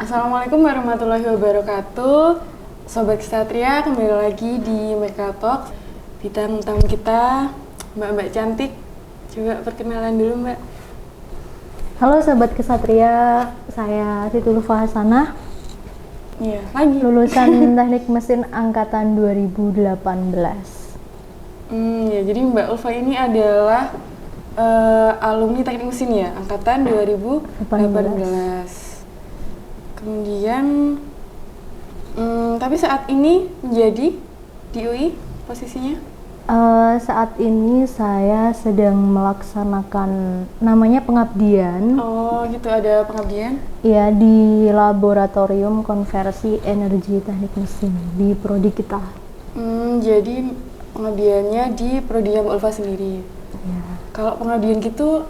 Assalamualaikum warahmatullahi wabarakatuh. Sobat Ksatria, kembali lagi di Meka Talk. Bintang tamu kita Mbak cantik. Coba perkenalan dulu, Mbak. Halo Sobat Ksatria, saya Siti Lutfa Hasanah. Iya, lagi. Lulusan Teknik Mesin angkatan 2018. Ya, jadi Mbak Ulfa ini adalah alumni Teknik Mesin ya, angkatan 2018. Kemudian, tapi saat ini menjadi di UI posisinya? Saat ini saya sedang melaksanakan namanya pengabdian. Oh gitu, ada pengabdian? Ya, di Laboratorium Konversi Energi Teknik Mesin di prodi kita. Jadi pengabdiannya di prodinya Mbak Ulfa sendiri? Ya. Kalau pengabdian gitu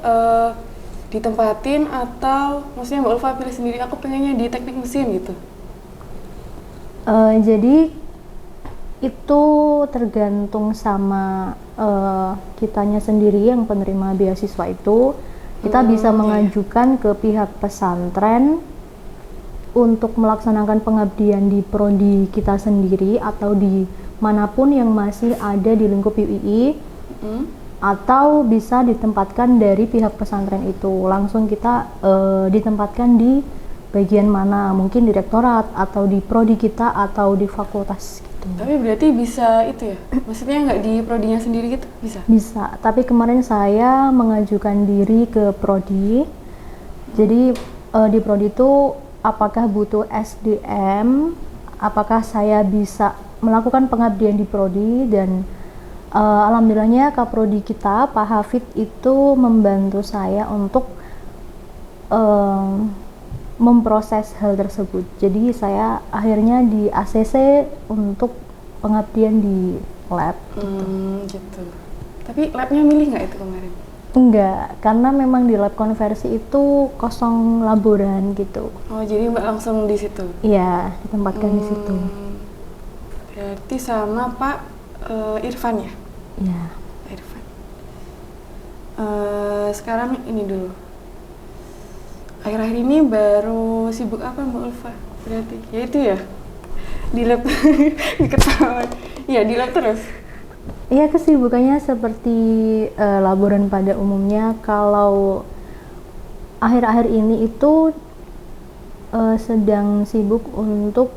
ditempatin atau maksudnya Mbak Ulfa pilih sendiri, aku pengennya di teknik mesin gitu? Jadi itu tergantung sama kitanya sendiri yang penerima beasiswa itu. Kita bisa mengajukan ke pihak pesantren untuk melaksanakan pengabdian di prodi kita sendiri atau di manapun yang masih ada di lingkup UII. Atau bisa ditempatkan dari pihak pesantren itu langsung kita ditempatkan di bagian mana, mungkin direktorat atau di prodi kita atau di fakultas gitu. Tapi berarti bisa itu ya, maksudnya nggak di prodinya sendiri gitu, bisa? Bisa, tapi kemarin saya mengajukan diri ke prodi. Jadi di prodi itu apakah butuh SDM, apakah saya bisa melakukan pengabdian di prodi, dan alhamdulillahnya Kaprodi kita, Pak Hafid itu membantu saya untuk memproses hal tersebut. Jadi saya akhirnya di ACC untuk pengabdian di lab. Gitu. Tapi labnya milih nggak itu kemarin? Enggak, karena memang di lab konversi itu kosong laboran gitu. Oh jadi Mbak langsung di situ? Iya, ditempatkan di situ. Berarti sama Pak Irfan ya? Iya. Irfan. Sekarang ini dulu. Akhir-akhir ini baru sibuk apa Mbak Ulfa? Berarti ya itu ya di lab. Ketahuan. Ya di lab terus. Iya, kesibukannya seperti laboran pada umumnya. Kalau akhir-akhir ini itu sedang sibuk untuk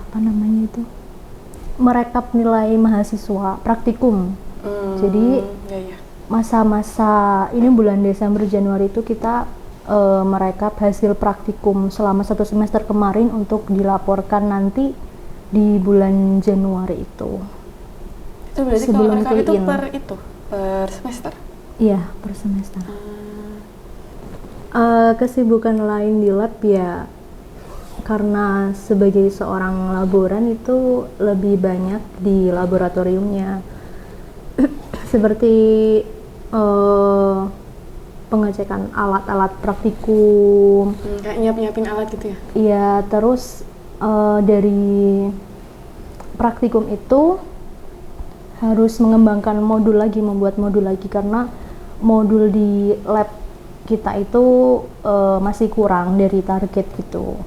apa namanya itu, merekap nilai mahasiswa praktikum. Jadi masa-masa ini bulan Desember Januari itu kita merekap hasil praktikum selama 1 semester kemarin untuk dilaporkan nanti di bulan Januari itu. Itu berarti sebelum kalau rekap itu per semester? Iya, per semester. Kesibukan lain di lab ya, karena sebagai seorang laboran itu lebih banyak di laboratoriumnya. Seperti pengecekan alat-alat praktikum. Kayak nyiapin alat gitu ya? Iya, terus dari praktikum itu harus mengembangkan modul lagi, membuat modul lagi, karena modul di lab kita itu masih kurang dari target gitu.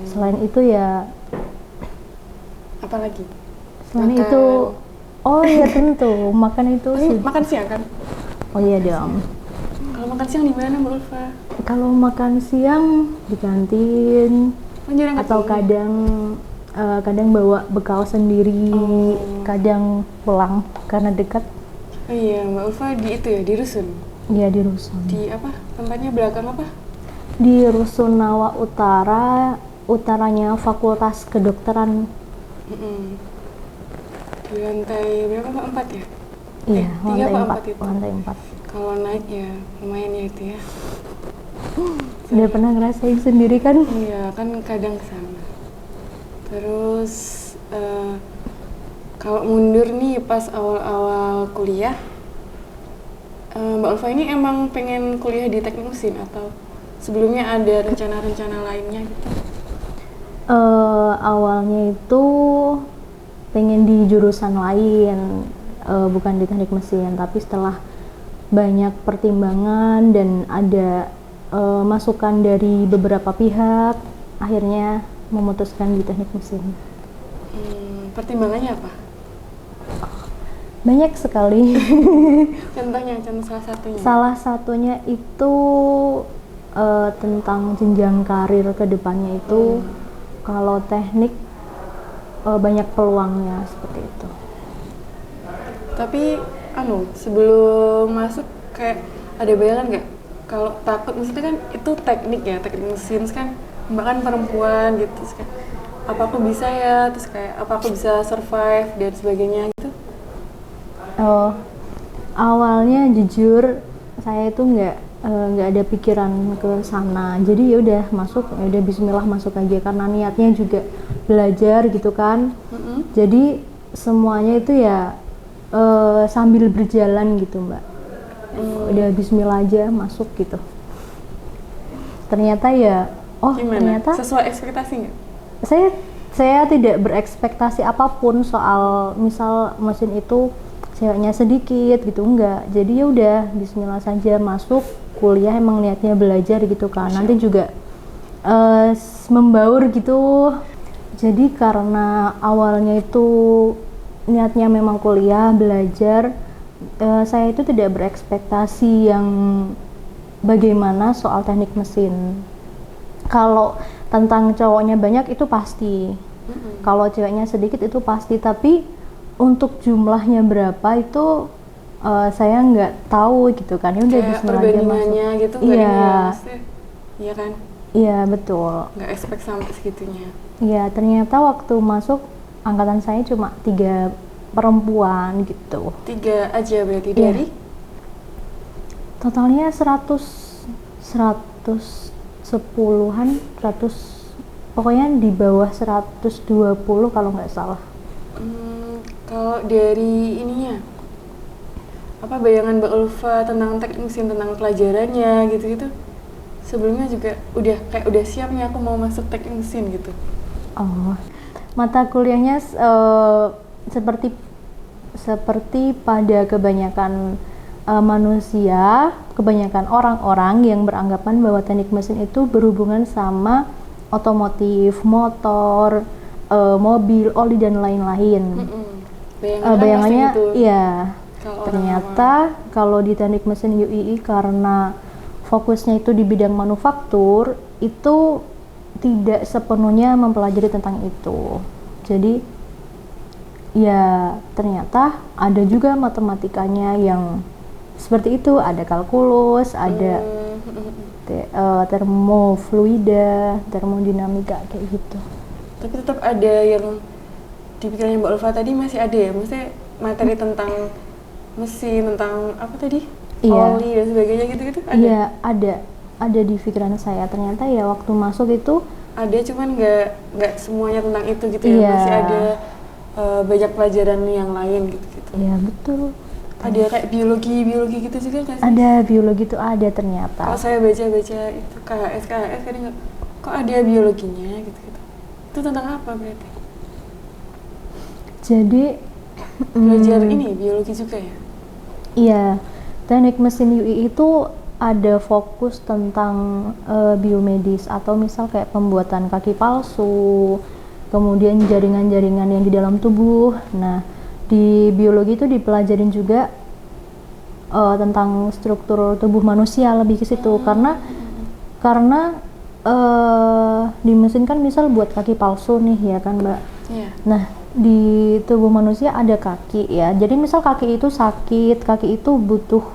Selain itu ya apa lagi? Selain itu, oh ya tentu makan itu sih. Makan siang kan? Oh iya dong. Kalau makan siang di mana Mbak Ulfa? Kalau makan siang di kantin, atau kadang bawa bekal sendiri, kadang pulang karena dekat. Oh iya, Mbak Ulfa di itu ya, di Rusun? Iya, di Rusun. Di apa? Tempatnya belakang apa? Di Rusunawa Utara, utaranya Fakultas Kedokteran. Di lantai berapa Pak? 4 ya? Iya, 3 apa 4 itu? Lantai 4. Kalau naik ya lumayan ya itu ya. Udah pernah ngerasain sendiri kan? Iya, kan kadang kesana. Terus kalau mundur nih pas awal-awal kuliah, Mbak Ulfa ini emang pengen kuliah di teknik mesin atau sebelumnya ada rencana-rencana lainnya gitu? Awalnya itu pengen di jurusan lain, bukan di teknik mesin, tapi setelah banyak pertimbangan dan ada masukan dari beberapa pihak, akhirnya memutuskan di teknik mesin. Pertimbangannya apa? Banyak sekali. Contoh salah satunya. Salah satunya itu tentang jenjang karir ke depannya itu, kalau teknik banyak peluangnya seperti itu. Tapi sebelum masuk kayak ada bayangan nggak kalau takut, maksudnya kan itu teknik ya, teknik mesin kan Mbak kan perempuan gitu, terus kayak apa aku bisa ya, terus kayak apa aku bisa survive dan sebagainya gitu. Awalnya jujur saya itu nggak ada pikiran ke sana, jadi ya udah masuk, ya udah Bismillah masuk aja karena niatnya juga belajar gitu kan. Jadi semuanya itu ya sambil berjalan gitu Mbak. Udah Bismillah aja masuk gitu. Ternyata ya, Gimana? ternyata Sesuai ekspektasi nggak? Saya tidak berekspektasi apapun soal misal mesin itu ceweknya sedikit gitu, enggak. Jadi ya udah Bismillah saja masuk kuliah, emang niatnya belajar gitu kan. Nanti juga membaur gitu. Jadi karena awalnya itu niatnya memang kuliah belajar, saya itu tidak berekspektasi yang bagaimana soal teknik mesin. Kalau tentang cowoknya banyak itu pasti, kalau ceweknya sedikit itu pasti, tapi untuk jumlahnya berapa itu saya nggak tahu gitu kan. Ya udah Bismillah aja masuk. Gitu nggak Iya. ini ya, maksudnya, iya kan? Iya betul. Nggak expect sampai segitunya. Iya, ternyata waktu masuk angkatan saya cuma 3 perempuan gitu. 3 aja berarti Iya. dari Totalnya 110-an, pokoknya di bawah 120 kalau nggak salah. Kalau dari ininya, apa bayangan Mbak Ulfa tentang teknik mesin, tentang pelajarannya gitu-gitu, sebelumnya juga udah siap nih aku mau masuk teknik mesin gitu? Mata kuliahnya seperti pada kebanyakan manusia, kebanyakan orang-orang yang beranggapan bahwa teknik mesin itu berhubungan sama otomotif, motor, mobil, oli dan lain-lain. Bayangannya gitu. iya. Kalau Ternyata kalau di teknik mesin UII karena fokusnya itu di bidang manufaktur, itu tidak sepenuhnya mempelajari tentang itu. Jadi ya ternyata ada juga matematikanya yang seperti itu, ada kalkulus, ada termofluida, termodinamika kayak gitu. Tapi tetap ada yang di pikirannya Mbak Ulfa tadi, masih ada ya, maksudnya materi tentang mesin, tentang apa tadi, Iya. oli dan sebagainya gitu-gitu ada? Iya, ada di pikiran saya. Ternyata ya waktu masuk itu Ada, cuman nggak semuanya tentang itu gitu ya. Iya. Masih ada banyak pelajaran yang lain gitu-gitu. ya betul. Ada kayak biologi gitu juga nggak sih? Ada biologi itu ada ternyata. Kalau saya baca itu KHS kadang nggak, kok ada biologinya gitu-gitu. Itu tentang apa berarti? Jadi Belajar ini biologi juga ya? iya, teknik mesin UI itu ada fokus tentang biomedis, atau misal kayak pembuatan kaki palsu, kemudian jaringan-jaringan yang di dalam tubuh. Nah, di biologi itu dipelajarin juga tentang struktur tubuh manusia, lebih ke situ. Karena di mesin kan misal buat kaki palsu nih ya kan Mbak. Iya. Nah, di tubuh manusia ada kaki ya. Jadi misal kaki itu sakit, kaki itu butuh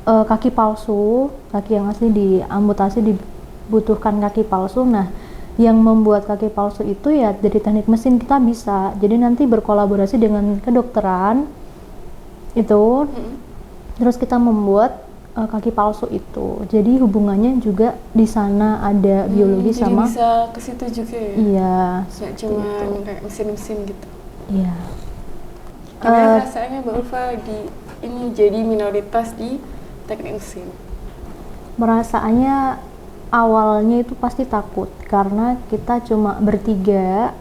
kaki palsu, kaki yang asli diamputasi dibutuhkan kaki palsu. Nah, yang membuat kaki palsu itu ya dari teknik mesin kita bisa. Jadi nanti berkolaborasi dengan kedokteran itu, terus kita membuat kaki palsu itu. Jadi hubungannya juga di sana ada biologi Jadi sama. bisa ke situ juga ya? Iya. Nggak cuma kayak mesin-mesin gitu. Iya. Gimana rasanya Mbak Ulfa ini jadi minoritas di teknik mesin? Merasaannya awalnya itu pasti takut karena kita cuma bertiga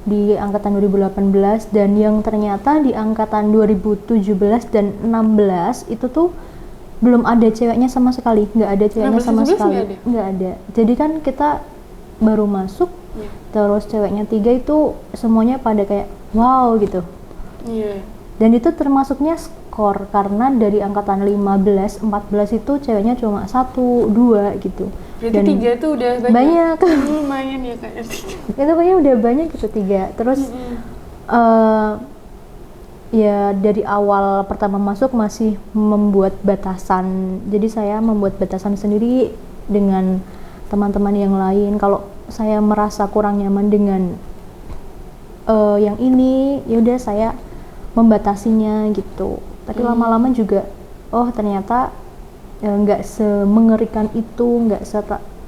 di angkatan 2018, dan yang ternyata di angkatan 2017 dan 16 itu tuh belum ada ceweknya sama sekali, nggak ada ceweknya sama 11 sekali, nggak ada? nggak ada. Jadi kan kita baru masuk, Iya. terus ceweknya 3 itu semuanya pada kayak wow gitu. Iya. Dan itu termasuknya skor karena dari angkatan 15, 14 itu ceweknya cuma 1, 2 gitu. Berarti Dan 3 itu udah banyak. banyak. Lumayan ya Kak. 3. Itu kayaknya udah banyak gitu 3. Terus ya dari awal pertama masuk masih membuat batasan. Jadi saya membuat batasan sendiri dengan teman-teman yang lain. Kalau saya merasa kurang nyaman dengan yang ini, yaudah saya membatasinya gitu. Tapi lama-lama juga, oh ternyata nggak semengerikan itu, nggak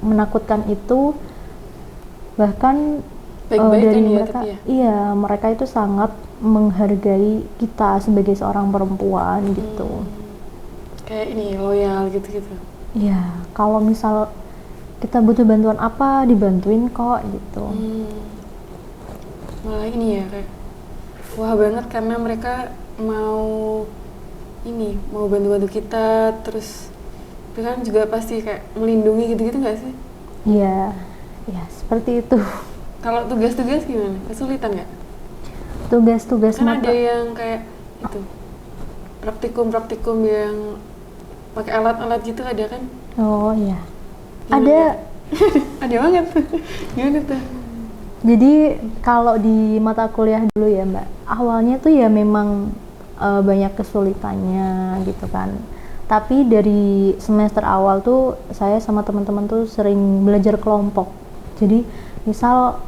menakutkan itu. Bahkan Baik-baik dari kan ya, mereka, tapi ya? iya mereka itu sangat menghargai kita sebagai seorang perempuan gitu. Kayak ini loyal gitu-gitu. Ya kalau misal kita butuh bantuan apa dibantuin kok gitu. Malah ini ya kayak wah banget karena mereka mau bantu-bantu kita, terus itu kan juga pasti kayak melindungi gitu-gitu nggak sih? Iya, ya seperti itu. Kalau tugas-tugas gimana? Kesulitan nggak? Tugas-tugas Kan mata. ada yang kayak itu praktikum yang pakai alat-alat gitu ada kan? Oh iya. Gimana? Ada. Ada banget. Gimana tuh? Jadi kalau di mata kuliah dulu ya Mbak, awalnya tuh ya memang banyak kesulitannya gitu kan. Tapi dari semester awal tuh saya sama teman-teman tuh sering belajar kelompok. Jadi misal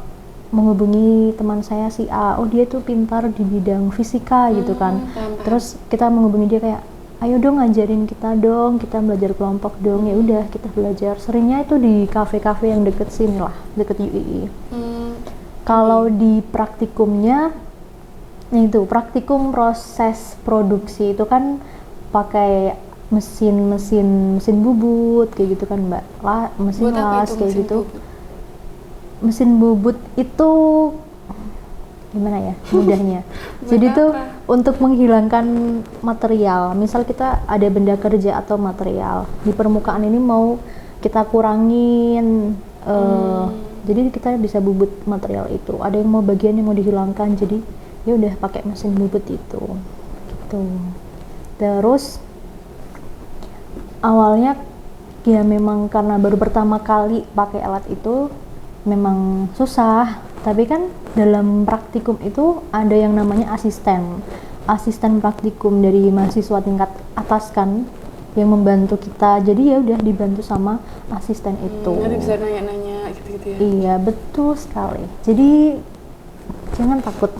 menghubungi teman saya si A, oh dia tuh pintar di bidang fisika gitu kan. Paham. Terus kita menghubungi dia kayak, ayo dong ngajarin kita dong, kita belajar kelompok dong. Ya udah kita belajar. Seringnya itu di kafe-kafe yang deket sini lah, deket UII. Kalau di praktikumnya, itu praktikum proses produksi itu kan pakai mesin bubut kayak gitu kan Mbak, mesin Buat apa las itu kayak mesin gitu. bubut? Mesin bubut itu gimana ya mudahnya? Buat Jadi tuh apa? untuk menghilangkan material. Misal kita ada benda kerja atau material di permukaan ini mau kita kurangin, jadi kita bisa bubut material itu. Ada yang mau bagian yang mau dihilangkan, jadi ya udah pakai mesin bubut itu. Gitu. Terus awalnya ya memang karena baru pertama kali pakai alat itu memang susah, tapi kan dalam praktikum itu ada yang namanya asisten praktikum dari mahasiswa tingkat atas kan yang membantu kita, jadi ya udah dibantu sama asisten itu. Nanti bisa nanya-nanya gitu-gitu ya. Iya betul sekali, jadi jangan takut.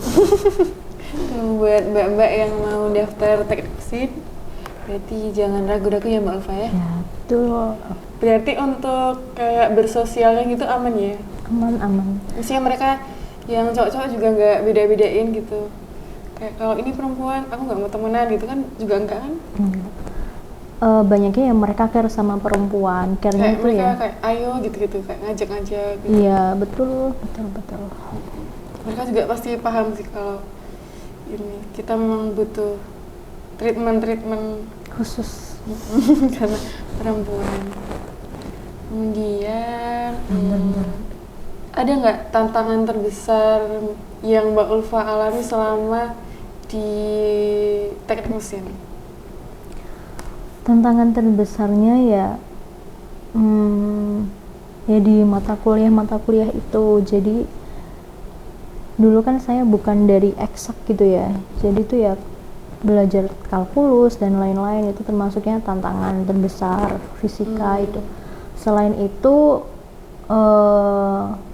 Buat mbak-mbak yang mau daftar teknik mesin, berarti jangan ragu-ragu ya Mbak Ulfa ya. Ya betul, Berarti untuk kayak bersosialnya gitu aman ya? aman. Misalnya mereka yang cowok-cowok juga nggak beda-bedain gitu. Kayak kalau ini perempuan, aku nggak mau temenan gitu kan juga enggak kan? Banyaknya yang mereka care sama perempuan, care-nya Kayak itu mereka ya. kayak ayo gitu-gitu, kayak ngajak-ngajak gitu. Iya betul. Mereka juga pasti paham sih kalau ini kita memang butuh treatment Khusus. karena perempuan. Kemudian ada nggak tantangan terbesar yang Mbak Ulfa alami selama di teknik mesin? Tantangan terbesarnya ya ya di mata kuliah itu. Jadi dulu kan saya bukan dari eksak gitu ya, jadi tuh ya belajar kalkulus dan lain-lain itu termasuknya tantangan terbesar fisika itu. Selain itu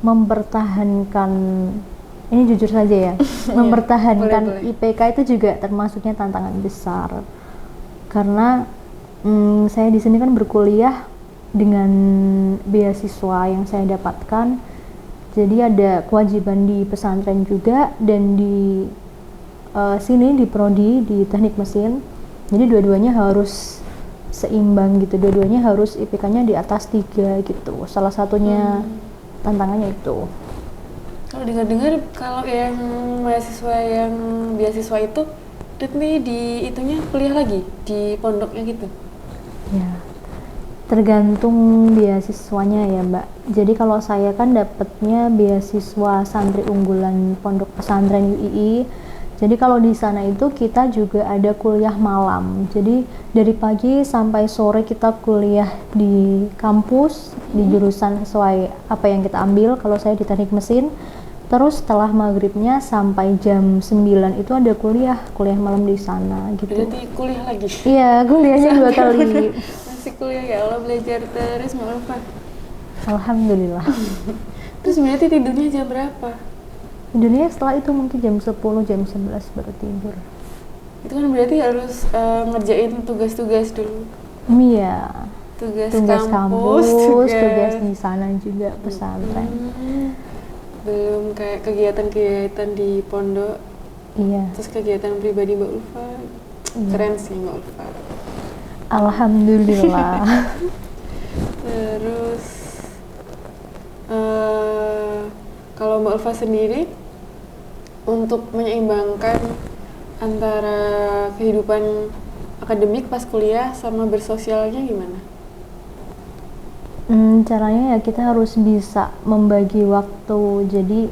mempertahankan, ini jujur saja ya, mempertahankan boleh. IPK itu juga termasuknya tantangan besar karena saya di sini kan berkuliah dengan beasiswa yang saya dapatkan, jadi ada kewajiban di pesantren juga dan di sini di prodi di teknik mesin, jadi dua-duanya harus seimbang gitu, dua-duanya harus IPK-nya di atas 3 gitu. Salah satunya tantangannya itu. Kalau dengar-dengar kalau yang mahasiswa yang beasiswa itu ritme di itunya kuliah lagi di pondoknya gitu. Ya, tergantung beasiswanya ya Mbak. Jadi kalau saya kan dapatnya beasiswa santri unggulan Pondok Pesantren UII. Jadi kalau di sana itu kita juga ada kuliah malam. Jadi dari pagi sampai sore kita kuliah di kampus di jurusan sesuai apa yang kita ambil. Kalau saya di teknik mesin. Terus setelah maghribnya sampai jam 9 itu ada kuliah malam di sana gitu. Berarti kuliah lagi? Iya, kuliahnya 2 kali. Masih kuliah ya Allah, belajar terus Mbak Ulfa. Alhamdulillah. Terus berarti tidurnya jam berapa? Tidurnya setelah itu mungkin jam 10, jam 11 baru tidur. Itu kan berarti harus ngerjain tugas-tugas dulu. Iya. Tugas kampus, tugas di sana juga pesantren. Belum kayak kegiatan-kegiatan di pondok. Iya. Terus kegiatan pribadi Mbak Ulfa. Keren sih Mbak Ulfa. Alhamdulillah. Terus kalau Mbak Ulfa sendiri untuk menyeimbangkan antara kehidupan akademik pas kuliah sama bersosialnya gimana? Caranya ya kita harus bisa membagi waktu. Jadi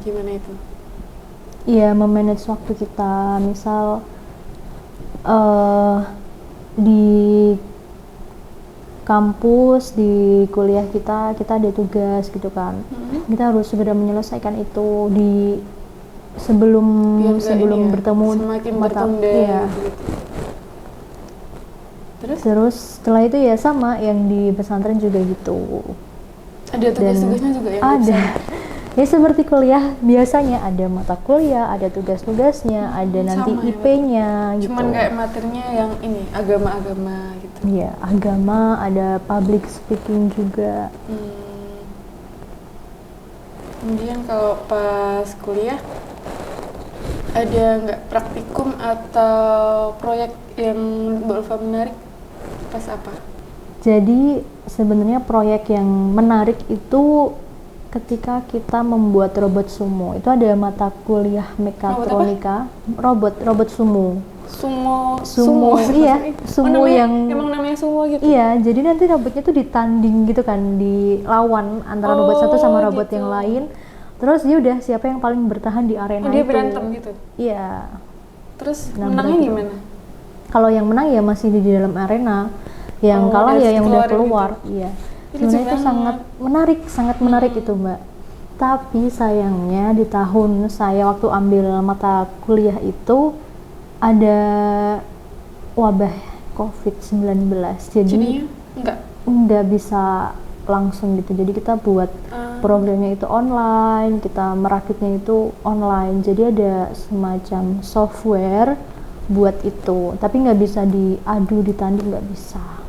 gimana itu? Iya, memanage waktu kita. Misal di kampus, di kuliah kita ada tugas gitu kan. Kita harus segera menyelesaikan itu di sebelum bertemu semakin bertunda ya. gitu. Terus setelah itu ya sama yang di pesantren juga gitu. Ada tugas-tugasnya juga ya? Ada. Ya seperti kuliah biasanya ada mata kuliah, ada tugas-tugasnya, ada nanti IP-nya gitu. Cuman kayak materinya yang ini agama-agama gitu. Iya, agama, ada public speaking juga. Kemudian kalau pas kuliah ada nggak praktikum atau proyek yang Mbak Ulfa menarik? Pas apa? Jadi sebenarnya proyek yang menarik itu ketika kita membuat robot sumo. Itu ada mata kuliah mekatronika, robot sumo. Sumo iya, sumo emang namanya sumo gitu. Iya, jadi nanti robotnya tuh ditanding gitu kan, dilawan antara robot satu sama robot yang lain. Terus ya udah siapa yang paling bertahan di arena dia itu. berantem gitu. Iya. Terus menangnya gimana? Kalau yang menang ya masih di dalam arena, yang kalah ya yang udah keluar. Gitu. Iya. Sebenarnya itu sangat menarik itu Mbak. Tapi sayangnya di tahun saya waktu ambil mata kuliah itu ada wabah COVID-19. Jadi nggak bisa langsung gitu. Jadi kita buat programnya itu online, kita merakitnya itu online. Jadi ada semacam software buat itu, tapi nggak bisa diadu, ditanding nggak bisa.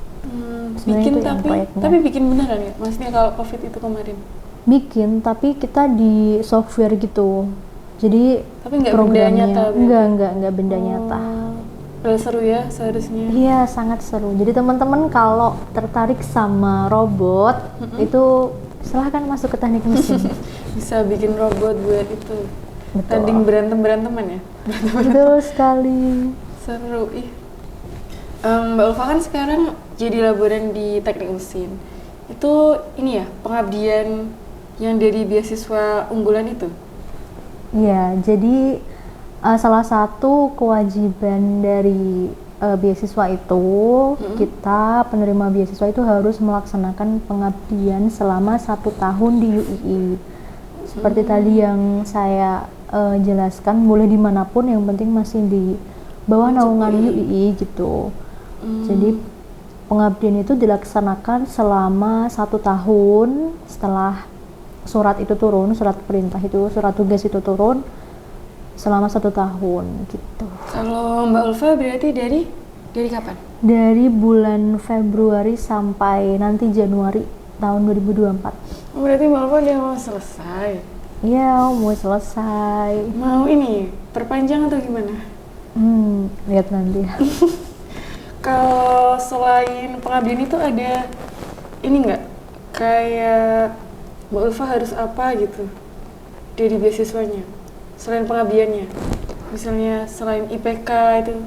Bikin tapi bikin beneran ya? Maksudnya kalau COVID itu kemarin? Bikin, tapi kita di software gitu. Jadi tapi nggak benda nyata? Nggak benda nyata. Udah seru ya seharusnya? Iya, sangat seru. Jadi teman-teman kalau tertarik sama robot, itu silahkan masuk ke teknik mesin. Bisa bikin robot buat itu. Betul. Tanding berantem-beranteman ya? Betul sekali. Seru, Mbak Ulfa kan sekarang jadi laboran di teknik mesin. Itu ini ya, pengabdian yang dari beasiswa unggulan itu? Iya, jadi salah satu kewajiban dari beasiswa itu, kita penerima beasiswa itu harus melaksanakan pengabdian selama 1 tahun di UII. Seperti tadi yang saya jelaskan, boleh dimanapun, yang penting masih di bawah naungan UII gitu. Jadi pengabdian itu dilaksanakan selama 1 tahun setelah surat itu turun, surat perintah itu, surat tugas itu turun, selama 1 tahun gitu. Kalau Mbak Ulfa berarti dari kapan? Dari bulan Februari sampai nanti Januari tahun 2024. Berarti Mbak Ulfa udah mau selesai? Iya, mau selesai. Mau ini perpanjang atau gimana? Lihat nanti ya. Kalau selain pengabdian itu ada ini nggak? Kayak Mbak Ulfa harus apa gitu dari beasiswanya? Selain pengabdiannya, misalnya selain IPK itu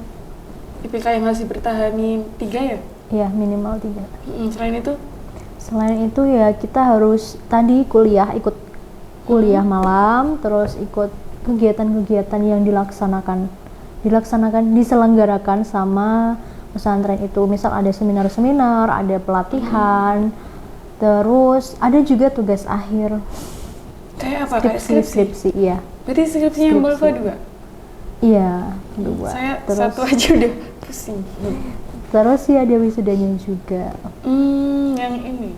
IPK yang harus dipertahanin 3 ya? Ya minimal 3. Selain itu? Selain itu ya kita harus tadi ikut kuliah malam, terus ikut kegiatan-kegiatan yang diselenggarakan sama pesantren itu. Misal ada seminar-seminar, ada pelatihan, terus ada juga tugas akhir. Kayak apa? Kayak Skripsi, iya. Berarti skripsinya yang Mbak juga? Iya, 2. Saya Terus 1 aja udah pusing. terus sih ada wisudanya juga. Yang ini.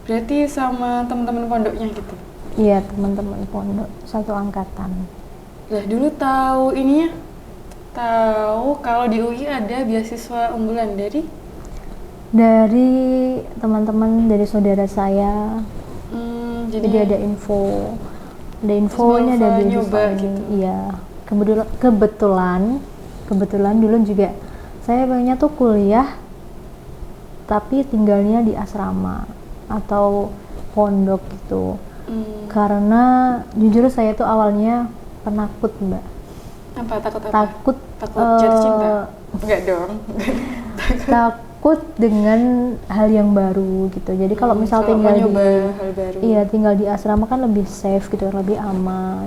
Berarti sama teman-teman pondoknya gitu? Iya, teman-teman pondok satu angkatan. Lah dulu tahu ininya? Tahu kalau di UI ada beasiswa unggulan dari teman-teman dari saudara saya. Jadi ada infonya, ada beasiswa ini. Gitu. Iya, kebetulan dulu juga saya pengennya tuh kuliah tapi tinggalnya di asrama atau pondok gitu. Karena jujur saya tuh awalnya penakut, Mbak. Apa? Takut apa? Takut jatuh cinta? Enggak dong. takut dengan hal yang baru gitu. Jadi kalau misal tinggal hal baru. Iya, tinggal di asrama kan lebih safe gitu, lebih aman.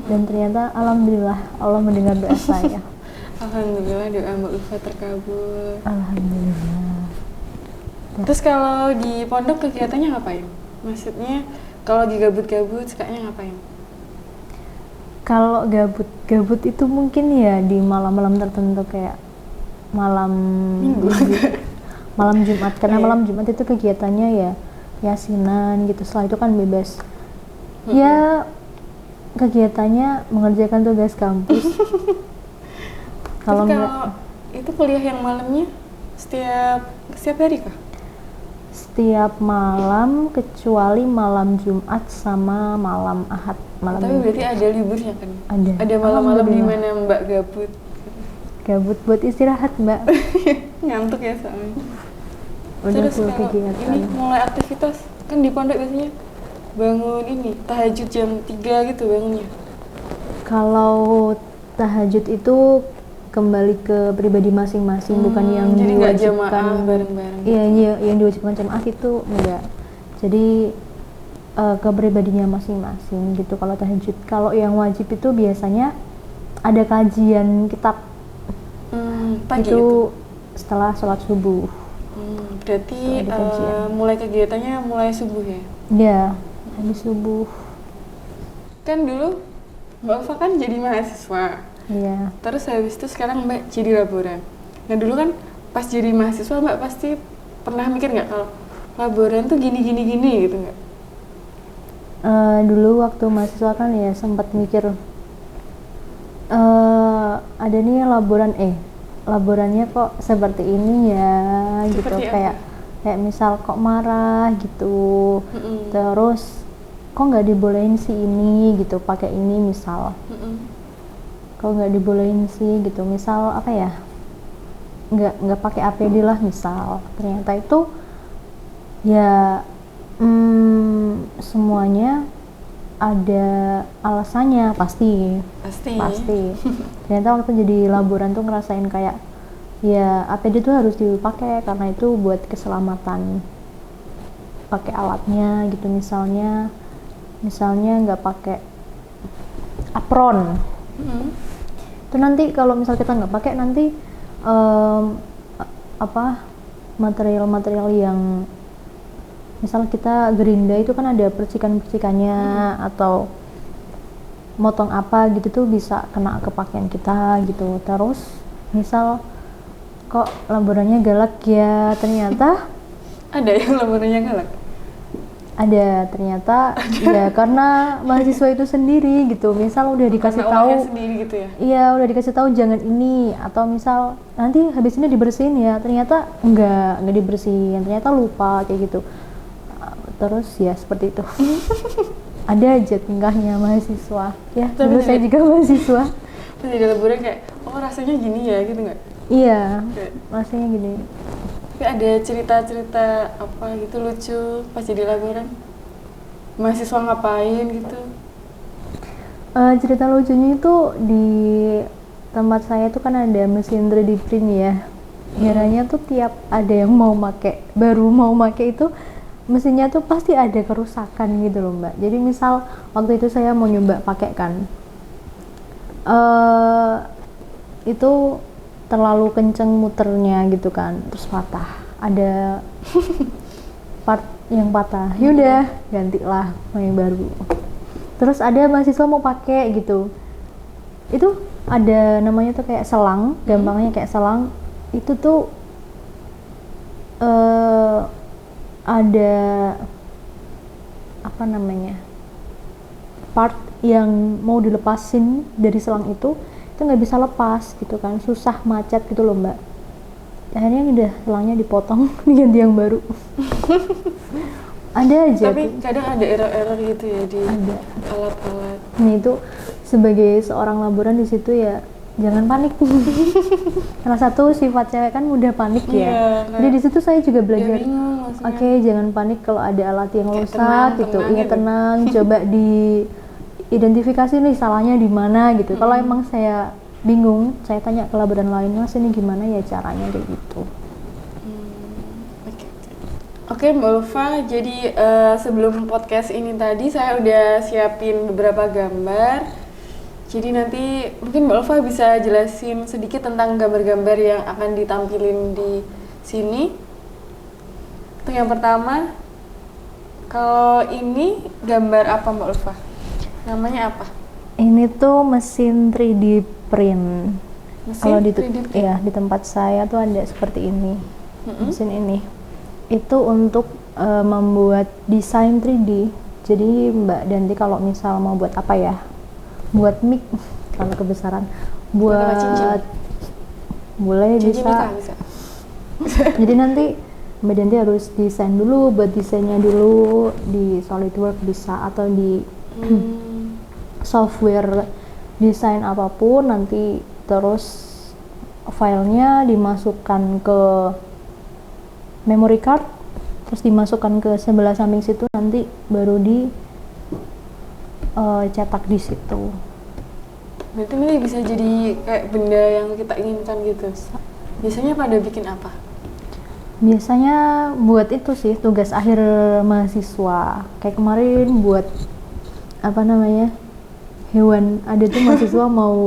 Dan ternyata alhamdulillah Allah mendengar doa saya. Alhamdulillah doa Mbak Ulfa terkabul. Alhamdulillah. Terus kalau di pondok kegiatannya ngapain? Maksudnya kalau lagi gabut-gabut sukanya ngapain? Kalau gabut itu mungkin ya di malam-malam tertentu kayak malam Minggu. Malam Jumat, karena malam Jumat itu kegiatannya ya yasinan gitu. Setelah itu kan bebas. Ya kegiatannya mengerjakan tugas kampus. Kalau itu kuliah yang malamnya setiap hari kah? Setiap malam kecuali malam Jumat sama malam Ahad. Tapi berarti ada liburnya kan? Ada malam-malam di mana Mbak gabut? Gabut buat istirahat, Mbak. Ngantuk ya soalnya. Udah Terus kalau kegiatan. ini mulai aktivitas kan di pondok biasanya bangun ini tahajud jam 3 gitu bangunnya. Kalau tahajud itu kembali ke pribadi masing-masing, bukan yang jadi nggak diwajibkan jamaah bareng-bareng. Iya, yang diwajibkan jamaah itu enggak. Jadi ke pribadinya masing-masing gitu kalau tahajud. Kalau yang wajib itu biasanya ada kajian kitab. Pagi itu setelah sholat subuh. Berarti mulai kegiatannya mulai subuh ya? Iya, habis subuh. Kan dulu Mbak Ulfa kan jadi mahasiswa. Iya. Terus habis itu sekarang Mbak jadi laboran. Nah dulu kan pas jadi mahasiswa Mbak pasti pernah mikir nggak kalau laboran tuh gini gitu nggak? Dulu waktu mahasiswa kan ya sempat mikir ada nih laborannya kok seperti ini ya gitu. Kayak misal kok marah gitu. Terus kok nggak dibolehin sih ini gitu, pakai ini misal. Kok nggak dibolehin sih gitu, misal apa ya, nggak pakai APD lah misal. Ternyata itu ya semuanya ada alasannya pasti. Ternyata waktu jadi laboran tuh ngerasain kayak ya APD tuh harus dipakai karena itu buat keselamatan, pakai alatnya gitu. Misalnya nggak pakai apron, itu nanti kalau misal kita nggak pakai nanti material-material yang misal kita gerinda itu kan ada percikan-percikannya atau motong apa gitu tuh bisa kena ke pakaian kita gitu. Terus misal kok laborannya galak ya, ternyata ada yang laborannya galak? Ada ternyata. Ya karena mahasiswa itu sendiri gitu, misal udah dikasih tahu sendiri gitu ya? Iya, udah dikasih tahu jangan ini, atau misal nanti habis ini dibersihin ya, ternyata enggak dibersihin, ternyata lupa kayak gitu. Terus ya seperti itu. Ada aja tingkahnya mahasiswa ya. Dulu saya juga mahasiswa. Pas jadi laboran kayak rasanya gini ya gitu nggak? Iya, rasanya gini. Tapi ada cerita-cerita apa gitu lucu pas jadi laboran? Mahasiswa ngapain gitu? Cerita lucunya itu di tempat saya tuh kan ada mesin 3D print ya. Kiranya tuh tiap ada yang baru mau make itu mesinnya tuh pasti ada kerusakan gitu loh Mbak. Jadi misal waktu itu saya mau nyoba pakai kan, itu terlalu kenceng muternya gitu kan, terus patah. Ada part yang patah, yaudah gantilah yang baru. Terus ada mahasiswa mau pakai gitu, itu ada namanya tuh kayak selang, gampangnya kayak selang. Itu tuh ada apa namanya, part yang mau dilepasin dari selang itu nggak bisa lepas gitu kan, susah, macet gitu loh Mbak. Akhirnya udah selangnya dipotong diganti yang baru. Ada aja tapi tuh. kadang ada error-error gitu ya di Ada. alat-alat. Nah itu sebagai seorang laboran di situ ya jangan panik. Salah satu sifat cewek kan mudah panik ya. Iya, Jadi di situ saya juga belajar. bingung maksudnya. Oke, jangan panik kalau ada alat yang Kayak rusak tenang, gitu. tenang Iya gitu. tenang, coba diidentifikasi nih salahnya di mana gitu. Kalau emang saya bingung, saya tanya ke laboran lain, Mas ini gimana ya caranya kayak gitu. Oke. Oke Mbak Ulfa, jadi sebelum podcast ini tadi saya udah siapin beberapa gambar. Jadi nanti mungkin Mbak Ulfa bisa jelasin sedikit tentang gambar-gambar yang akan ditampilin di sini. Itu yang pertama. Kalau ini gambar apa Mbak Ulfa? Namanya apa? Ini tuh mesin 3D print. Mesin Kalau 3D print? ya di tempat saya tuh ada seperti ini. Mesin ini. Itu untuk membuat desain 3D. Jadi Mbak Danti kalau misal mau buat apa ya? Buat mic kalau kebesaran. Buat cincin? Boleh Cincin bisa. bisa. Jadi nanti Mbak Danti harus desain dulu, buat desainnya dulu di SolidWorks bisa, atau di software desain apapun, nanti terus filenya dimasukkan ke memory card, terus dimasukkan ke sebelah samping situ, nanti baru cetak di situ. Berarti ini bisa jadi kayak benda yang kita inginkan gitu. Biasanya pada bikin apa? Biasanya buat itu sih tugas akhir mahasiswa. Kayak kemarin buat apa namanya, hewan, ada tuh mahasiswa mau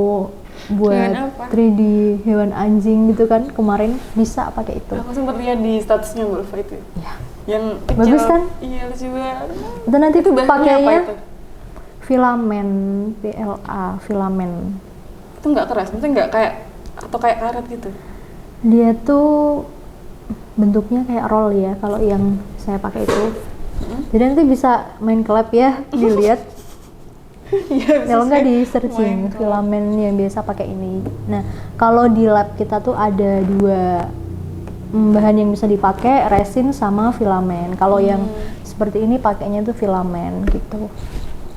buat Hewan apa? 3D hewan anjing gitu kan, kemarin bisa pakai itu. Aku sempat lihat di statusnya Mbak Ulfa itu. Ya. Yang kecil. Bagus kan? Iya, lucu banget. Dan nanti Itu bahannya apa pakainya itu? filamen, PLA, filamen. Itu nggak keras, maksudnya nggak kayak atau kayak karet gitu. Dia tuh bentuknya kayak roll ya kalau yang saya pakai itu. Jadi nanti bisa main ke lab ya, dilihat. Iya, Kalau nggak di main searching ke- filamen yang biasa pakai ini. Nah, kalau di lab kita tuh ada dua bahan yang bisa dipakai, resin sama filamen. Kalau yang seperti ini pakainya tuh filamen gitu.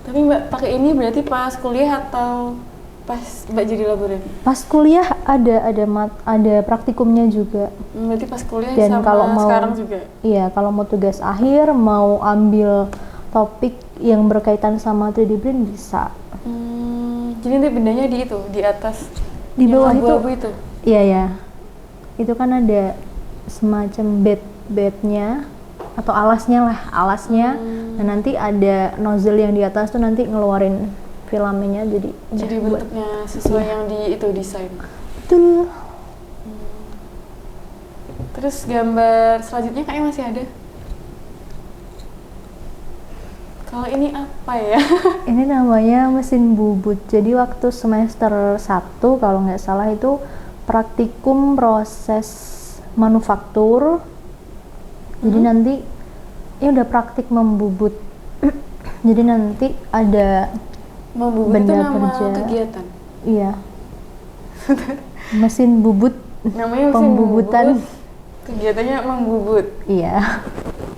Tapi Mbak pakai ini berarti pas kuliah atau pas Mbak jadi laboran? Pas kuliah ada praktikumnya juga. Berarti pas kuliah Dan sama kalau mau sekarang juga? Iya, kalau mau tugas akhir, mau ambil topik yang berkaitan sama 3D print bisa. Jadi nanti bendanya di itu, di atas Di yang bawah itu, abu-abu itu? iya ya. Itu kan ada semacam bednya atau alasnya lah, alasnya. Dan nanti ada nozzle yang di atas tuh nanti ngeluarin filamennya, jadi Jadi udah buat. bentuknya sesuai yang di itu desain. Betul. Terus gambar selanjutnya kayaknya masih ada. Kalau ini apa ya? Ini namanya mesin bubut. Jadi waktu semester 1 kalau nggak salah itu praktikum proses manufaktur. Jadi nanti ya udah praktik membubut. Jadi nanti ada Membubut itu benda nama kerja. kegiatan. Iya. Mesin bubut. Namanya mesin Pembubutan. bubut. Kegiatannya membubut. Iya.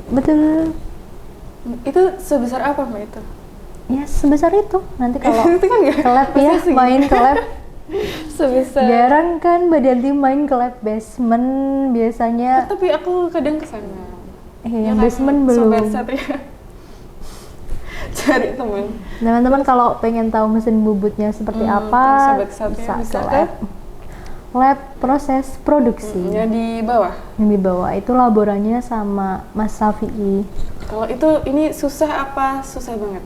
Betul. Itu sebesar apa Mbak itu? Ya sebesar itu. Nanti kalau Itu kan nggak- ke lab ya, maksudnya segini. main ke lab. Sebesar. Jarang kan Mbak Danti main ke lab basement biasanya. Tapi aku kadang kesana. Yang kan, basement Sobat belum. Satria. Cari teman. Teman-teman kalau pengen tahu mesin bubutnya seperti apa, Sobat Kesatria bisa bisa ke ke lab proses produksi. yang di bawah. Yang di bawah itu laborannya sama Mas Safi'i. Kalau itu ini susah apa susah banget?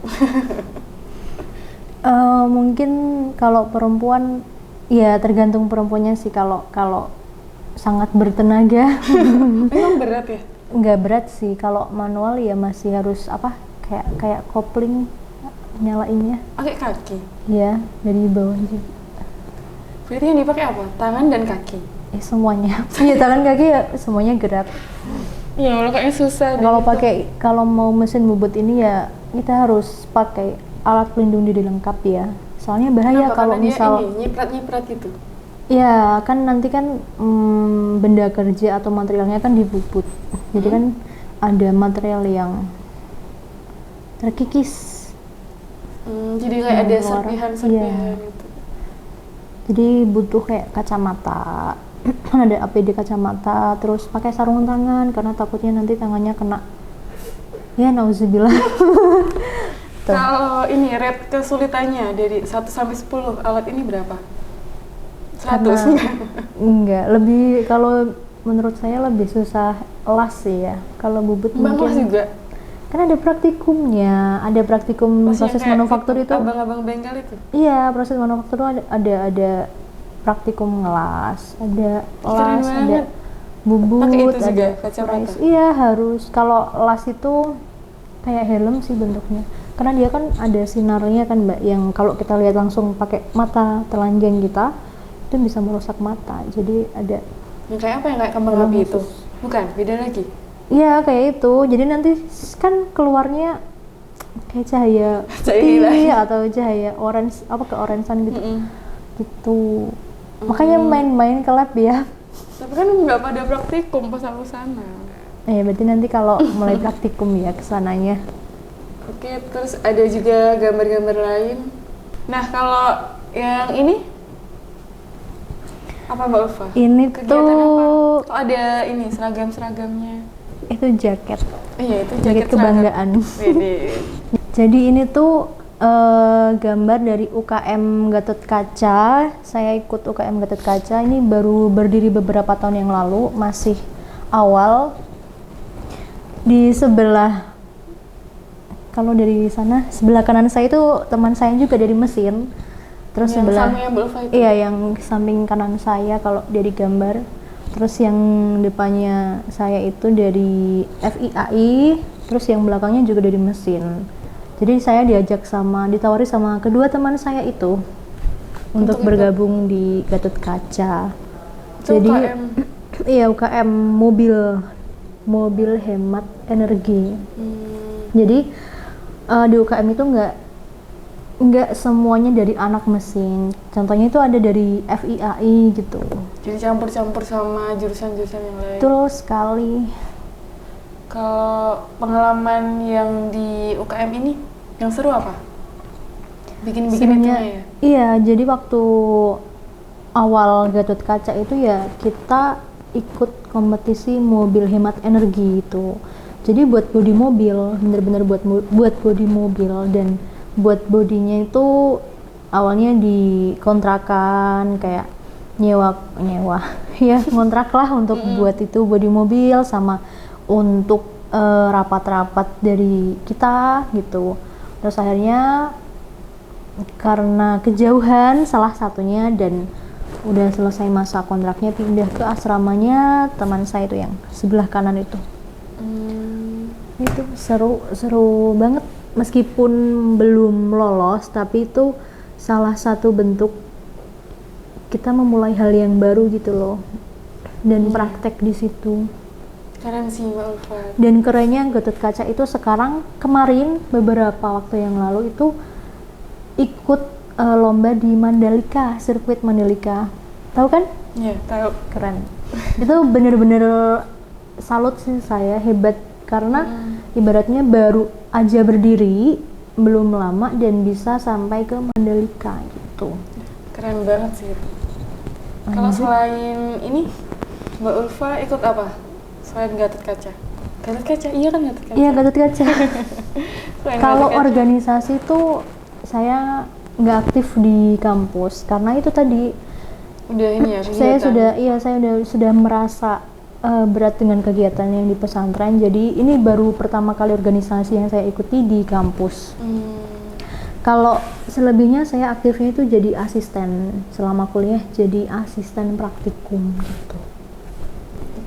Mungkin kalau perempuan ya tergantung perempuannya sih. Kalau sangat bertenaga Memang berat ya? nggak berat sih. Kalau manual ya masih harus apa kayak kopling nyalainnya Pakai kaki. ya dari bawah aja. Berarti yang dipakai apa? Tangan dan kaki. Semuanya. Iya, tangan kaki ya semuanya gerak. Iya, kalau kayaknya susah. Kalau mau mesin bubut ini ya kita harus pakai alat pelindung diri lengkap ya. Soalnya bahaya Kenapa? kalau Karena dia misal ini nyiprat-nyiprat gitu. ya kan nanti kan benda kerja atau materialnya kan dibubut. Jadi kan ada material yang terkikis. Jadi kayak ada Keluar. serpihan-serpihan Iya. gitu. Jadi butuh kayak kacamata. Kan ada APD kacamata, terus pakai sarung tangan karena takutnya nanti tangannya kena. Ya nauzubillah. Tuh. Kalau ini rate kesulitannya dari 1 sampai 10 alat ini berapa? 100 Enggak, lebih kalau menurut saya lebih susah las sih ya. Kalau bubut Bang mungkin Mas juga. kan ada praktikumnya, ada praktikum Masih yang proses kayak manufaktur itu. abang-abang bengkel itu. Iya, proses manufaktur itu ada praktikum ngelas, ada Keren las, ada banget. bubut, Pakai itu juga, ada kacamata? fries. Iya, harus. Kalau las itu kayak helm sih bentuknya. Karena dia kan ada sinarnya kan, Mbak, yang kalau kita lihat langsung pakai mata telanjang kita itu bisa merusak mata. Jadi ada Yang kayak apa yang kayak kembang helm api itu? khusus. Bukan, beda lagi. Iya, kayak itu. Jadi nanti kan keluarnya kayak cahaya Cahaya putih hilang. atau cahaya orange, apa keorangean gitu. Mm-mm. Gitu. Makanya main-main ke lab ya. Tapi kan nggak pada praktikum pas aku sana. Berarti nanti kalau mulai praktikum ya kesananya. Oke, terus ada juga gambar-gambar lain. Nah, kalau yang ini apa Mbak Ulfa? Ini Kegiatan tuh apa? Oh, ada ini seragam-seragamnya. itu jaket. Iya, itu Jaket jaket kebanggaan. Wede. Jadi ini tuh gambar dari UKM Gatot Kaca. Saya ikut UKM Gatot Kaca. Ini baru berdiri beberapa tahun yang lalu, masih awal. Di sebelah, kalau dari sana, sebelah kanan saya itu teman saya juga dari mesin. Terus Yang sebelah, sama yang Mbak Ulfa itu? iya, yang samping kanan saya kalau dari gambar. Terus yang depannya saya itu dari FIAI, terus yang belakangnya juga dari mesin. Jadi saya ditawari sama kedua teman saya itu untuk bergabung di Gatot Kaca. Itu Jadi UKM. iya, UKM mobil hemat energi. Jadi di UKM itu nggak semuanya dari anak mesin. Contohnya itu ada dari FIAI gitu. Jadi campur-campur sama jurusan-jurusan yang lain. Betul sekali. Kalau pengalaman yang di UKM ini, yang seru apa? Bikin-bikin itunya ya? Iya, jadi waktu awal Gatot Kaca itu ya kita ikut kompetisi mobil hemat energi itu. Jadi buat bodi mobil, bener-bener buat bodi mobil, dan buat bodinya itu awalnya di kontrakan kayak nyewa ya, ngontrak lah untuk buat itu bodi mobil sama untuk rapat-rapat dari kita gitu. Terus akhirnya karena kejauhan salah satunya dan udah selesai masa kontraknya, pindah ke asramanya teman saya itu yang sebelah kanan itu. Itu seru banget, meskipun belum lolos tapi itu salah satu bentuk kita memulai hal yang baru gitu loh, dan praktek di situ. Keren sih Mbak Ulfa. Dan kerennya Gatot Kaca itu sekarang, kemarin beberapa waktu yang lalu itu ikut lomba di Mandalika, sirkuit Mandalika. Tahu kan? Iya, tahu. Keren. Itu bener-bener salut sih saya, hebat. Karena ibaratnya baru aja berdiri, belum lama dan bisa sampai ke Mandalika gitu. Keren banget sih itu. Kalau selain ini, Mbak Ulfa ikut apa? Selain Gatot Kaca? Gatot Kaca, iya kan Gatot Kaca? Iya, Gatot Kaca. Selain Kalau Gatot Kaca. organisasi tuh saya nggak aktif di kampus karena itu tadi Udah ini ya, saya kegiatan. sudah merasa berat dengan kegiatan yang di pesantren. Jadi ini baru pertama kali organisasi yang saya ikuti di kampus. Kalau selebihnya saya aktifnya itu jadi asisten selama kuliah, jadi asisten praktikum gitu.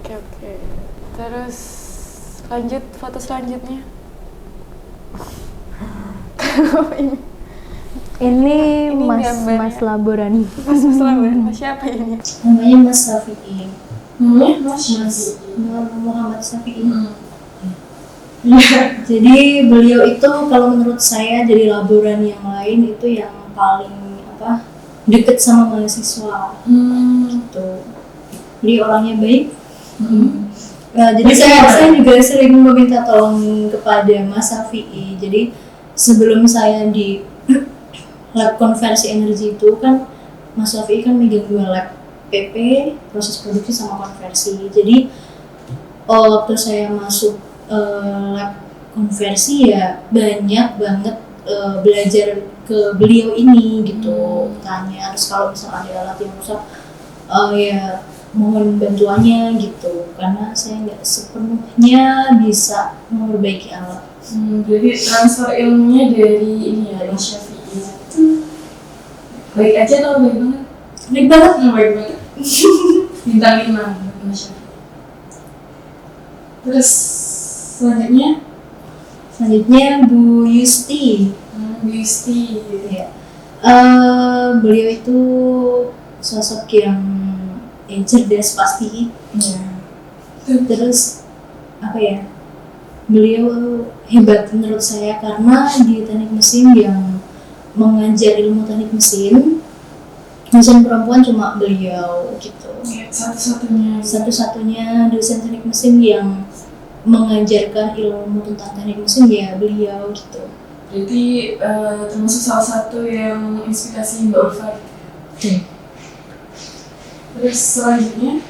Oke. Terus lanjut foto selanjutnya. Ini Ini Mas gambarnya. Laborani. Mas Selamat, Mas siapa ini? Namanya Mas Safi'i. Namanya Mas Muhammad Safi'i. Jadi beliau itu kalau menurut saya dari laboran yang lain itu yang paling deket sama mahasiswa gitu. Beliau orangnya baik. Jadi saya juga sering meminta tolong kepada Mas Safi'i. Jadi sebelum saya di lab konversi energi itu kan Mas Safi'i kan megang 2 lab, PP, proses produksi sama konversi. Jadi waktu saya masuk lab konversi ya banyak banget belajar ke beliau ini gitu. Tanya, terus kalau misalnya ada alat yang rusak ya mohon bantuannya gitu, karena saya nggak sepenuhnya bisa memperbaiki alat. Jadi transfer ilmunya dari ini ya, Mas Syafi'i. Baik aja atau baik banget? Baik banget. Baik banget. Bintang 5 Mas Syafi'i. Terus Selanjutnya Bu Yusti. Bisti. Ya. Beliau itu sosok yang cerdas pasti. Terus beliau hebat menurut saya karena di teknik mesin yang mengajar ilmu teknik mesin perempuan cuma beliau gitu. Satu-satunya dosen teknik mesin yang mengajarkan ilmu tentang teknik mesin ya beliau gitu. Jadi termasuk salah satu yang inspirasi Mbak Ulfa. Terus selanjutnya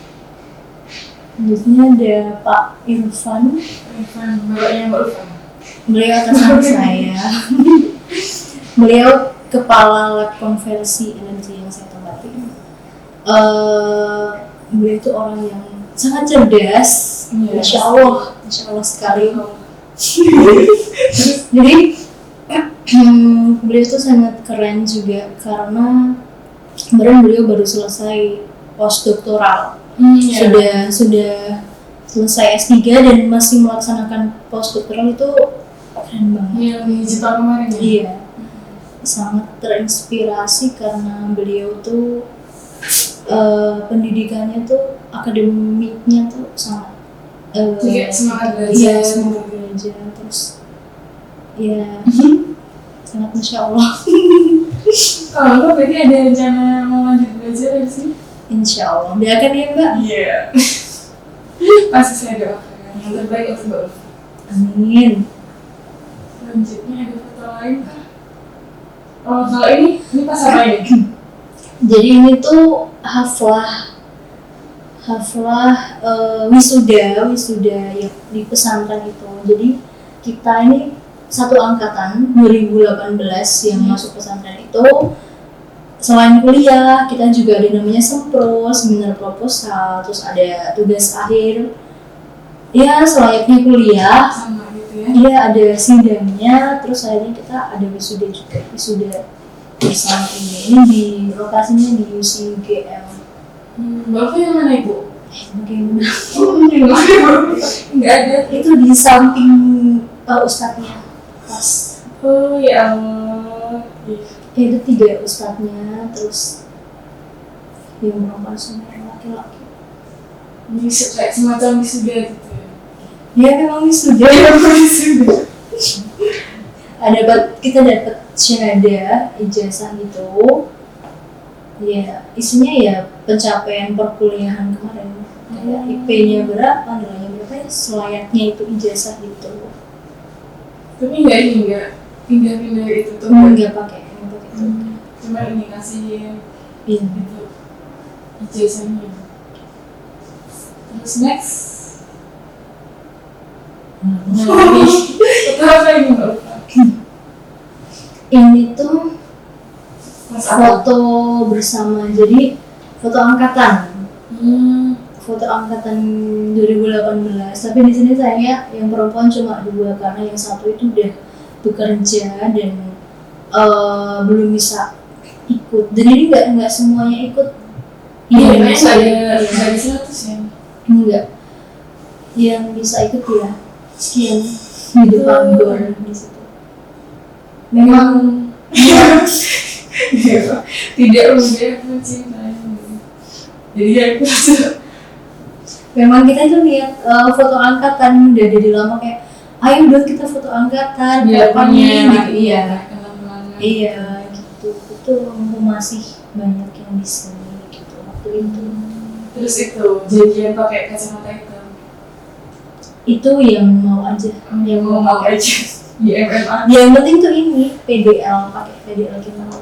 ada Pak Irfan. bapaknya Mbak Ulfa. Beliau atasan saya. Beliau kepala lab konversi energi yang saya tempati. Beliau itu orang yang sangat cerdas. Masya Allah sekali. Jadi beliau itu sangat keren juga karena beliau baru selesai postdoktoral. Sudah selesai S3 dan masih melaksanakan postdoktoral, itu keren banget. Yang di Jepang kemarin ya? Iya, sangat terinspirasi karena beliau tuh pendidikannya tuh akademiknya tuh sangat Juga semangat belajar. Iya, semangat belajar. Terus ya sangat Masya Allah. Kalau Mbak berarti ada rencana mau lanjut belajar dari sini? Insya Allah. Doakan ya Mbak. Iya. Pasti saya doakan yang terbaik untuk Mbak Ulfa. Amin. Selanjutnya ada foto lain kah? Oh, kalau ini pas apa ini? Jadi ini tuh haflah wisuda ya di pesantren itu. Jadi kita ini satu angkatan 2018 yang masuk pesantren itu. Selain kuliah, kita juga ada namanya sempro, seminar proposal, terus ada tugas akhir. Ya, selayaknya kuliah. Sama gitu ya? Iya, ada sidangnya, terus akhirnya kita ada wisuda juga, wisuda bersama ini. Ini di lokasinya di UCGM. Mbak Ulfa yang mana Ibu? Bagaimana? Enggak ada. Itu di samping ustadznya, pas. Oh ya Allah. Itu 3 ustadznya, terus yang perempuan sama yang laki-laki. Jadi kayak semacam wisuda gitu ya? Ya memang wisuda. Kita dapat syahadah, ijazah gitu. Ya isinya ya pencapaian perkuliahan kemarin. Kayak IP-nya berapa, nilainya berapa, ya selayaknya itu ijazah gitu. Tapi enggak pindah-pindah itu tuh. Nggak pakai itu. Cuma ini kasih Iya. itu ijazahnya. Terus next Foto apa ini Mbak Ulfa? Ini tuh Mas apa? foto bersama, jadi foto angkatan. Hmm. Foto angkatan 2018. Tapi di sini saya yang perempuan cuma 2 karena yang satu itu udah bekerja dan belum bisa ikut. Dan ini nggak semuanya ikut. Iya, Yang kayaknya bisa nggak ada 100 ya. enggak. Yang bisa ikut ya sekian di depan gor di situ. Memang tidak mudah mencintai. Jadi ya itu memang kita itu lihat foto angkatan udah dari lama kayak ayo dong kita foto angkatan biar kapan punya nih gitu. Iya. kenang-kenangan. Iya gitu. Itu masih banyak yang bisa gitu waktu itu. Terus itu janjian pakai kacamata hitam. Itu yang mau aja, Yang mau pakai aja di MMA. yang penting tuh ini PDL, pakai PDL gimana?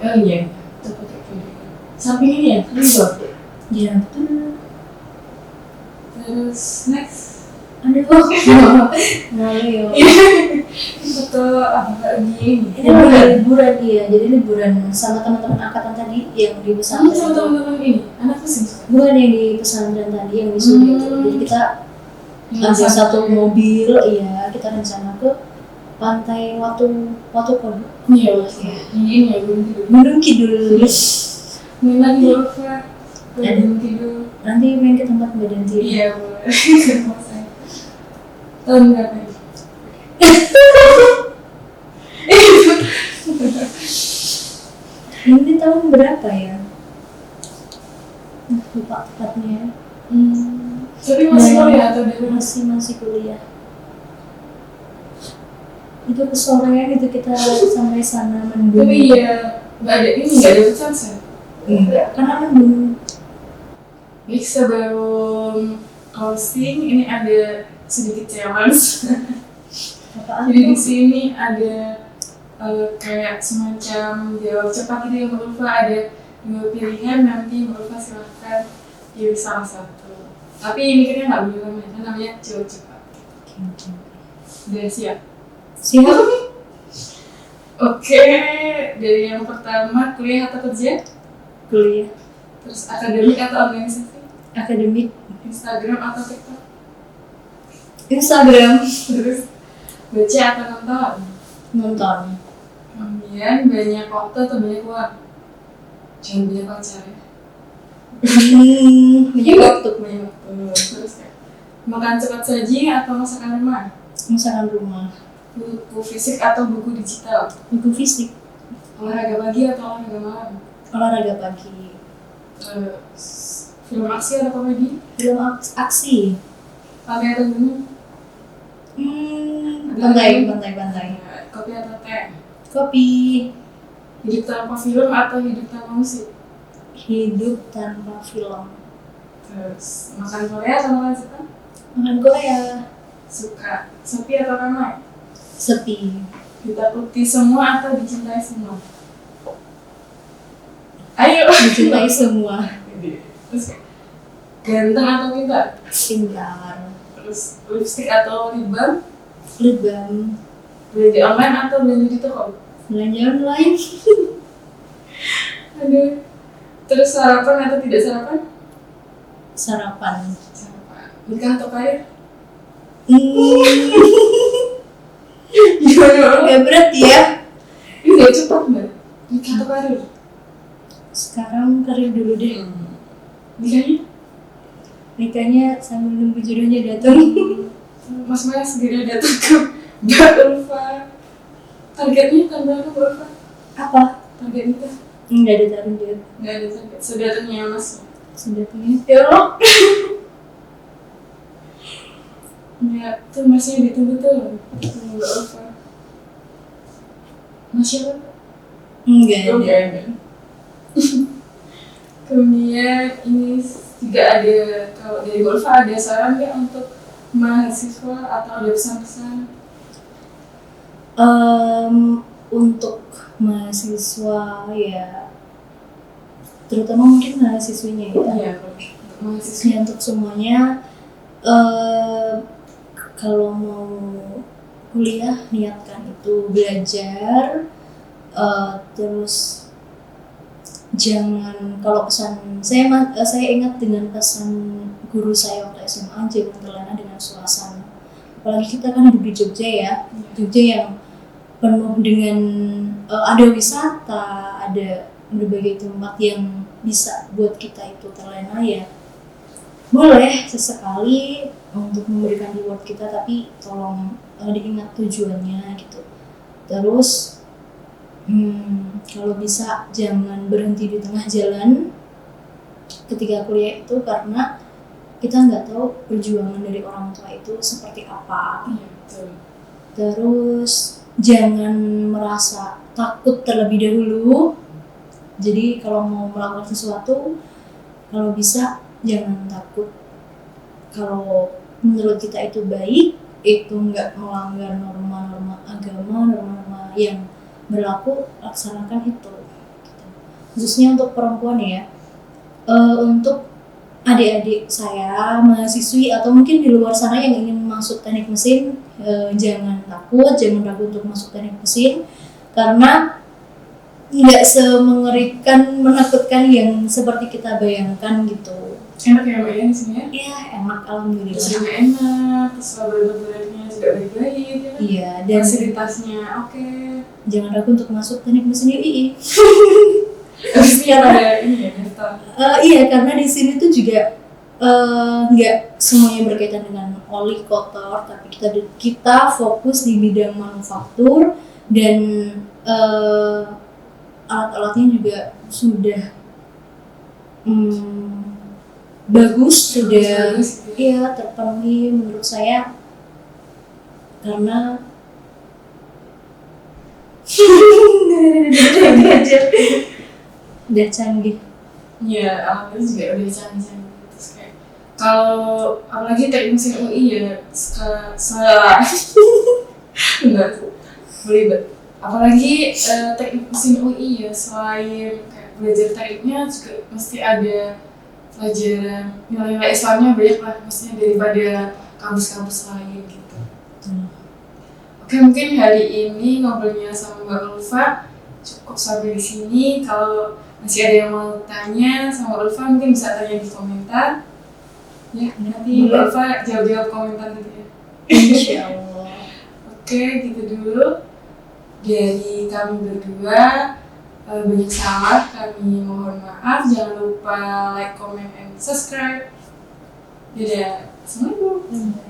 Oh iya, itu pakai video. Samping ini ya, Rizal. Iya betul. Terus next. Aduh, malu ya. Foto apa lagi ini? Ini lagi liburan dia, jadi liburan sama teman-teman angkatan tadi yang di Sama pesantren. teman-teman ini, anak mesin. Bukan yang di pesantren tadi yang di Suriah itu. Jadi kita ada satu mobil, iya kita rencana ke pantai Watu Kodo. Iya, ini ya belum tidur. Gunung Kidul. Minat di Ulfa, belum tidur. Nanti main ke tempat badan tidur. Iya boleh. Tahun berapa ini? Ini tahun berapa ya? Lupa tepatnya. Tapi masih kuliah atau di rumah? Masih kuliah. Itu kesorean itu kita sampai sana mendung. Tapi iya, nggak ada ini, nggak ada sunset. Enggak, karena mendung. Baik, sebelum closing ini ada sedikit challenge. Apaan Jadi di tuh? sini ada kayak semacam jawab cepat gitu ya Mbak Ulfa, ada 2 pilihan, nanti Mbak Ulfa silahkan pilih salah satu. Tapi ini kayaknya nggak boleh lama, itu namanya jawab cepat. Udah siap? Siap? Oke, dari yang pertama, kuliah atau kerja? Kuliah. Terus akademik atau organisasi? Akademik. Instagram atau TikTok? Instagram. Terus baca atau nonton? Nonton. Kemudian banyak waktu atau banyak uang? Jangan banyak pacar ya. Banyak waktu. Banyak waktu. Terus kayak makan cepat saji atau masakan rumah? Masakan rumah. Buku fisik atau buku digital? Buku fisik. Olahraga pagi atau olahraga malam? Olahraga pagi. Film aksi atau komedi? Film aksi. Pantai atau gunung? Pantai. Kopi atau teh? Kopi. Hidup tanpa film atau hidup tanpa musik? Hidup tanpa film. Terus makan Korea atau makan Jepang? Makan Korea. Suka sepi atau ramai? Sepi. Ditakuti semua atau dicintai semua? Ayo. Dicintai semua. Terus kayak, ganteng atau pintar? Pintar. Terus lipstick atau lip balm? Lip balm. Belanja online atau belanja di toko? Belanja online. Aduh. Terus sarapan atau tidak sarapan? Sarapan. Sarapan. Nikah atau karir? Gimana? Gak berat ya. Ini gak cepat mbak. Nikah atau karir? Sekarang karir dulu deh. Nikahnya? Nikahnya sambil nunggu jodohnya datang. Mas Maya segera datang ke Mbak Ulfa. Targetnya tahun berapa Mbak Ulfa? Apa? Target nikah? Enggak ada target. Nggak ada target. Sedatangnya Mas. Sudah punya. Ya Allah. Ya, tuh masnya ditunggu tuh. Mbak Ulfa. Mas siapa? Enggak ada. Oke. Kemudian ini juga ada, kalau dari Mbak Ulfa ada saran nggak untuk mahasiswa atau ada pesan-pesan? Untuk mahasiswa ya, terutama mungkin mahasiswinya ya. Iya, untuk mahasiswa. Ya, untuk semuanya kalau mau kuliah niatkan itu belajar, terus jangan, kalau pesan saya ingat dengan pesan guru saya waktu SMA, jangan terlena dengan suasana. Apalagi kita kan hidup di Jogja ya, Jogja yang penuh dengan ada wisata, ada berbagai tempat yang bisa buat kita itu terlena ya. Boleh sesekali untuk memberikan reward kita, tapi tolong diingat tujuannya gitu. Terus kalau bisa jangan berhenti di tengah jalan ketika kuliah itu, karena kita nggak tahu perjuangan dari orang tua itu seperti apa. Iya, betul. Terus jangan merasa takut terlebih dahulu. Jadi kalau mau melakukan sesuatu, kalau bisa jangan takut. Kalau menurut kita itu baik, itu nggak melanggar norma-norma agama, norma-norma yang berlaku, laksanakan itu. Khususnya untuk perempuan ya. Untuk adik-adik saya, mahasiswi atau mungkin di luar sana yang ingin masuk teknik mesin, jangan takut untuk masuk teknik mesin, karena nggak semengerikan, menakutkan yang seperti kita bayangkan gitu. Enak ya Mbak ya di sini ya? Iya, enak, alhamdulillah. Mesinnya enak, terus laboratoriumnya juga baik-baik ya kan? Iya, dan fasilitasnya oke. jangan ragu untuk masuk teknik mesin UI. Habis ini ada ini ya, daftar. Iya, karena di sini tuh juga nggak semuanya berkaitan dengan oli kotor, tapi kita fokus di bidang manufaktur, dan alat-alatnya juga sudah bagus, sudah iya terpenuhi menurut saya, karena udah canggih. Iya, alhamdulillah juga udah canggih-canggih. Terus kayak kalau apalagi teknik mesin UI ya, enggak belibet. Apalagi teknik mesin UI ya, selain kayak belajar tekniknya juga mesti ada pelajaran nilai-nilai Islamnya banyak lah, maksudnya daripada kampus-kampus lain gitu. Oke, mungkin hari ini ngobrolnya sama Mbak Ulfa cukup sampai di sini. Kalau masih ada yang mau tanya sama Ulfa, mungkin bisa tanya di komentar. Ya, nanti Mbak Ulfa jawab-jawab komentar gitu ya. Insyaallah. Oke, gitu dulu. Dari kami berdua, banyak salah, kami mohon maaf. Jangan lupa like, comment, and subscribe. Dadah. Assalamualaikum.